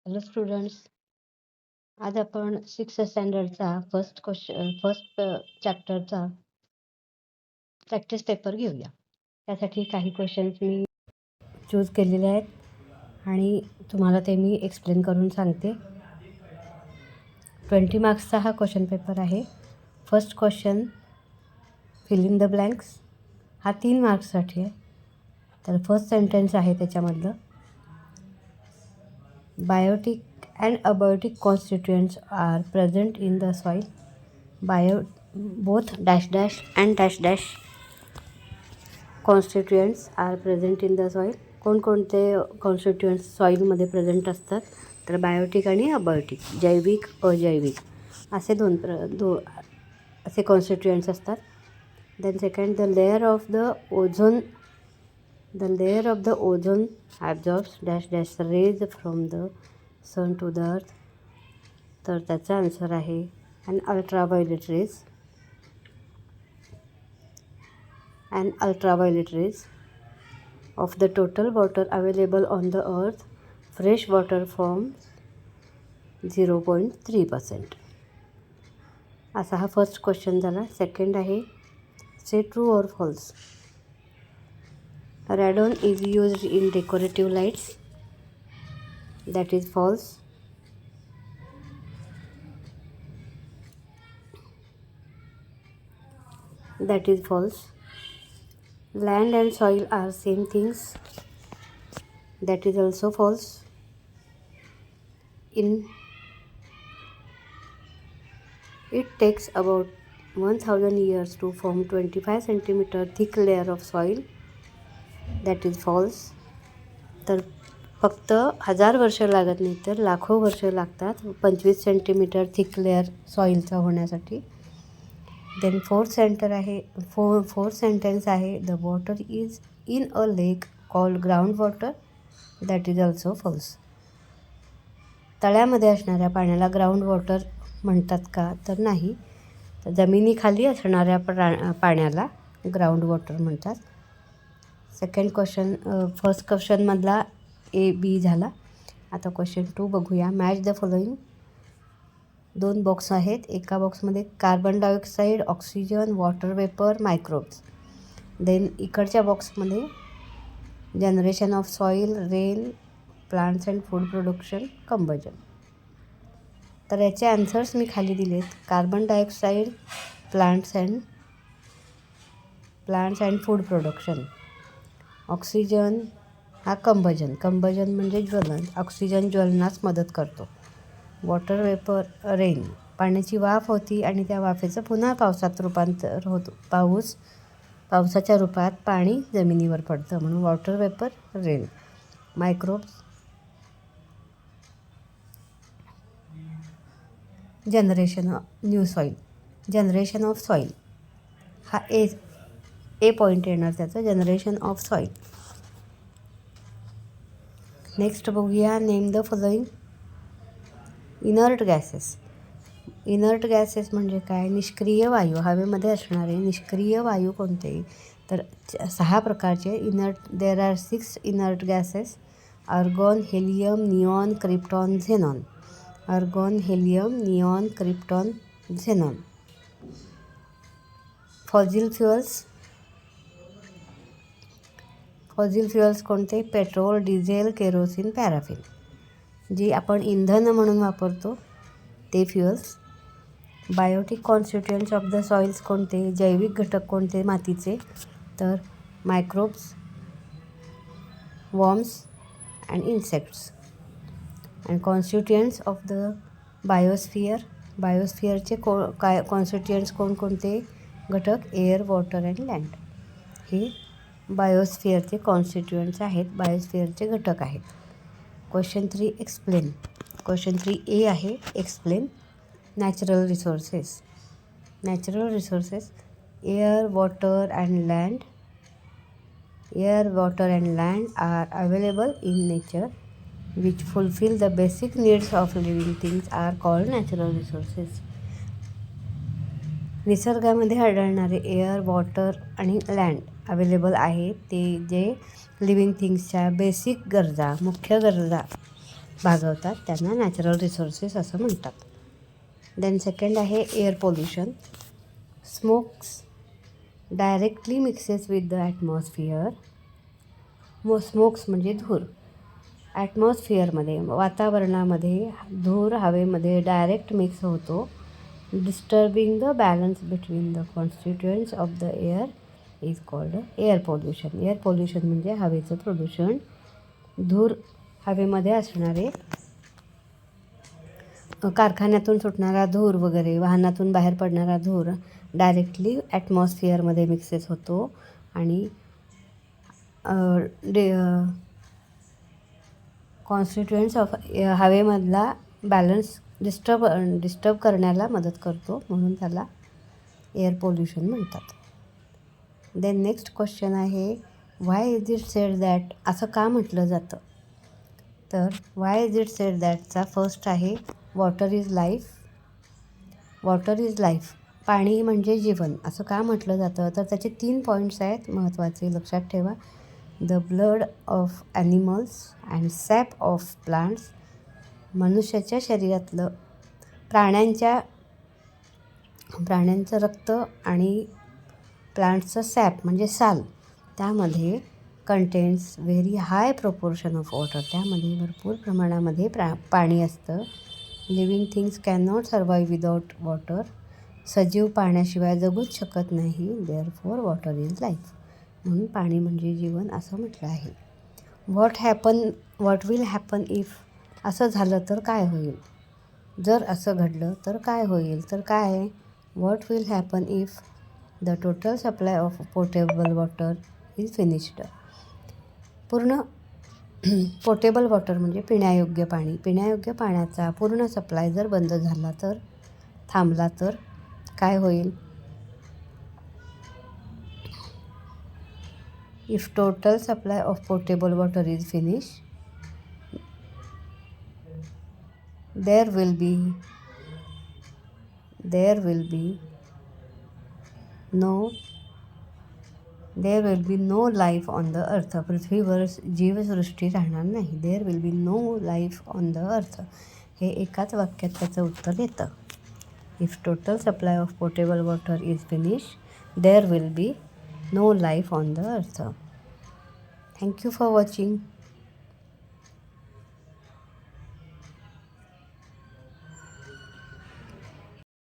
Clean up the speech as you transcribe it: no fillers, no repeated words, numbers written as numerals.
Hello students, आज आपण 6th स्टँडर्डचा first चॅप्टरचा practice paper घेऊया. त्यासाठी काही क्वेश्चन्स मी चूज केलेले आहेत आणि तुम्हाला ते मी एक्सप्लेन करून सांगते. 20 मार्क्सचा हा क्वेश्चन पेपर आहे. First question fill in the blanks हा 3 मार्क्ससाठी आहे. तर फर्स्ट सेंटेन्स आहे त्याच्यामधलं, biotic and abiotic constituents are present in the soil. Both dash dash and dash dash constituents are present in the soil. कोणकोणते constituents सॉईलमध्ये present असतात? तर Biotique आणि अबायोटिक, जैविक अजैविक असे असे कॉन्स्टिट्युएंट्स असतात. Then second, the layer of the ozone absorbs dash dash rays from the sun to the earth. तर त्याचा आन्सर आहे and ultraviolet rays of the total water available on the earth, fresh water forms 0.3%. असा हा first question झाला. Second आहे, say true or false. Radon is used in decorative lights. That is false. That is false. Land and soil are same things. That is also false. It takes about 1000 years to form 25 centimeter thick layer of soil. That is false. तर फक्त 1000 वर्ष लागत नाही, तर लाखो वर्ष लागतात 25 centimetre thick layer सॉईलचा होण्यासाठी. देन फोर्थ सेंटेन्स आहे, the water is in a lake called ground water. That is also false. तळ्यामध्ये असणाऱ्या पाण्याला ग्राउंड वॉटर म्हणतात का? तर नाही. तर जमिनीखाली असणाऱ्या पाण्याला ग्राउंड वॉटर म्हणतात. फर्स्ट क्वेश्चनमधला A-B झाला. आता क्वेश्चन 2 बघूया. Match the following. 2 बॉक्स आहेत. एका बॉक्समध्ये carbon dioxide, oxygen, water vapour, microbes. Then इकडच्या बॉक्समध्ये generation of soil, rain, plants and food production, combustion. तर याचे आन्सर्स मी खाली दिलेत. Carbon dioxide, plants and food production. Oxygen हा कंबजन म्हणजे ज्वलन. ऑक्सिजन ज्वलनास मदत करतो. वॉटर वेपर, रेन, पाण्याची वाफ होती आणि त्या वाफेचं पुन्हा पावसात रूपांतर होतं. पावसाच्या रूपात पाणी जमिनीवर पडतं, म्हणून water vapour, rain. Microbes, generation of soil हा ए पॉईंट येणार त्याचं, जनरेशन ऑफ सॉईल. नेक्स्ट बघूया, name the following. Inert gases म्हणजे काय? निष्क्रिय वायू. हवेमध्ये असणारे निष्क्रिय वायू कोणते? तर 6 प्रकारचे there are 6 inert gases. Argon, helium, neon, krypton, xenon. Argon, helium, neon, krypton, xenon. Fossil fuels कोणते? Petrol, diesel, kerosene, paraffin. जी आपण इंधन म्हणून वापरतो ते fuels. Biotic constituents of the soils कोणते? जैविक घटक कोणते मातीचे? तर microbes, worms and insects. And constituents of the बायोस्फिअरचे कॉन्स्टिट्युएंट्स कोणकोणते घटक? Air, water and land. हे बायोस्फिअरचे कॉन्स्टिट्युएंट्स आहेत, बायोस्फिअरचे घटक आहेत. Question 3 explain. क्वेश्चन 3A आहे, explain. Natural resources. Air, water and land are available in nature which fulfil the basic needs of living things are called natural resources. निसर्गामध्ये आढळणारे air, water आणि land ते जे living थिंग्सच्या basic गरजा, मुख्य गरजा भागवतात त्यांना नॅचरल रिसोर्सेस असं म्हणतात. देन सेकंड आहे air pollution. Smokes directly mixes with the atmosphere. Smokes म्हणजे धूर. ॲटमॉस्फिअरमध्ये वातावरणामध्ये धूर हवेमध्ये डायरेक्ट मिक्स होतो. Disturbing the balance between the constituents of the air is called air pollution. Air pollution म्हणजे हवेचं प्रदूषण. धूर हवेमध्ये असणारे कारखान्यातून सुटणारा धूर वगैरे, वाहनातून बाहेर पडणारा धूर डायरेक्टली ॲटमॉस्फिअरमध्ये मिक्सेस होतो आणि कॉन्स्टिट्युएंट्स ऑफ हवेमधला बॅलन्स डिस्टर्ब करण्याला मदत करतो, म्हणून त्याला एअर पोल्युशन म्हणतात. देन नेक्स्ट क्वेश्चन आहे व्हाय इज इट सेड दॅट. असं का म्हटलं जातं? तर व्हाय इज इट सेड दॅटचा फर्स्ट आहे water is life. Water is life, पाणी म्हणजे जीवन, असं का म्हटलं जातं? तर त्याचे 3 पॉईंट्स आहेत महत्त्वाचे, लक्षात ठेवा. The blood of animals and SAP of plants. मनुष्याच्या शरीरातलं प्राण्यांचं रक्त आणि प्लांट्सचं सॅप म्हणजे साल, त्यामध्ये contains very high proportion of water. त्यामध्ये भरपूर प्रमाणामध्ये पाणी असतं. Living things can not survive without water. सजीव पाण्याशिवाय जगूच शकत नाही. Therefore water is life. म्हणून पाणी म्हणजे जीवन असं म्हटलं आहे. What will happen if. असं झालं तर काय होईल? जर असं घडलं तर काय होईल? तर काय आहे? What will happen if the total supply of potable water is finished. पूर्ण पोटेबल वॉटर म्हणजे पिण्यायोग्य पाणी. पिण्यायोग्य पाण्याचा पूर्ण सप्लाय जर बंद झाला तर, थांबला तर काय होईल? If total supply of potable water is finish, there will be no life on the earth. पृथ्वीवर जीवसृष्टी राहणार नाही. There will be no life on the earth. हे एकाच वाक्यात त्याचं उत्तर येतं. If total supply of potable water is finish, there will be no life on the earth. Thank you for watching.